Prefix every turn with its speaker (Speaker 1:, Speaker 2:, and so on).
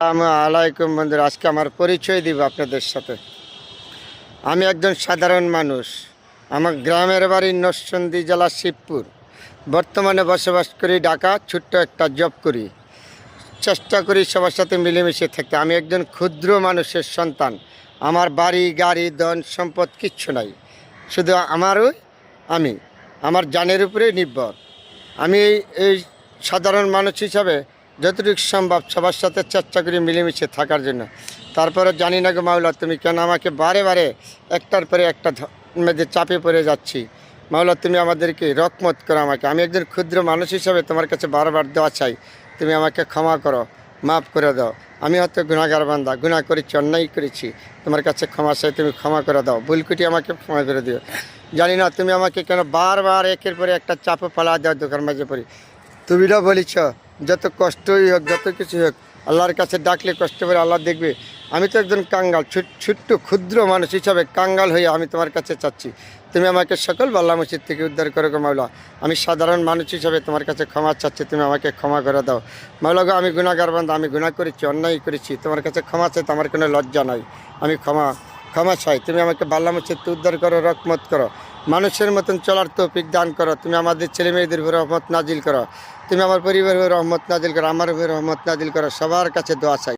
Speaker 1: আসসালামু আলাইকুম বন্ধুরা, আজকে আমার পরিচয় দিব আপনাদের সাথে। আমি একজন সাধারণ মানুষ। আমার গ্রামের বাড়ি নরসিংদী জেলা শিবপুর। বর্তমানে বসবাস করি ঢাকা। ছোট্ট একটা জব করি, চেষ্টা করি সবার সাথে মিলেমিশে থাকতে। আমি একজন ক্ষুদ্র মানুষের সন্তান। আমার বাড়ি গাড়ি ধন সম্পদ কিচ্ছু নাই, শুধু আমি আমার জানের উপরে নির্ভর। আমি এই সাধারণ মানুষ হিসাবে যতটুকু সম্ভব সবার সাথে চেষ্টা করি মিলেমিশে থাকার জন্য। তারপরে জানি না গো মাওলা, তুমি কেন আমাকে বারে বারে একটার পরে একটা মধ্যে চাপে পড়ে যাচ্ছি। মাওলা, তুমি আমাদেরকে রহমত করো আমাকে। আমি একজন ক্ষুদ্র মানুষ হিসাবে তোমার কাছে বারবার দেওয়া চাই, তুমি আমাকে ক্ষমা করো, মাফ করে দাও। আমি হয়তো গুনাহগার বান্দা, গুনাহ করেছি, অন্যায় করেছি, তোমার কাছে ক্ষমা চাই, তুমি ক্ষমা করে দাও। ভুলকুটি আমাকে ক্ষমা করে দিও। জানি না তুমি আমাকে কেন বারবার একের পরে একটা চাপে ফেলা দেওয়ার দোকান মাঝে পড়ি। তুমিরা বলেছ যত কষ্টই হোক, যত কিছু হোক, আল্লাহর কাছে ডাকলে কষ্ট করে আল্লাহ দেখবে। আমি তো একজন কাঙ্গাল, ছোট্ট ক্ষুদ্র মানুষ হিসাবে কাঙ্গাল হয়ে আমি তোমার কাছে চাচ্ছি, তুমি আমাকে সকল বাল্লা মুসিদ থেকে উদ্ধার করো গো মাওলা। আমি সাধারণ মানুষ হিসাবে তোমার কাছে ক্ষমা চাচ্ছি, তুমি আমাকে ক্ষমা করে দাও। মাওলা গো, আমি গুনাহগার বান্দা, আমি গুনাহ করেছি, অন্যায় করেছি, তোমার কাছে ক্ষমা চাই, আমার কোনো লজ্জা নাই। আমি ক্ষমা চাই, তুমি আমাকে বাল্লা মুসিদ উদ্ধার করো, রহমত করো, মানুষের মতন চলার তৌফিক দান করো। তুমি আমাদের ছেলে মেয়েদের উপর রহমত নাজিল করো, তুমি আমার পরিবারের উপর রহমত নাজিল করো, আমার উপর রহমত নাজিল করো। সবার কাছে দোয়া চাই।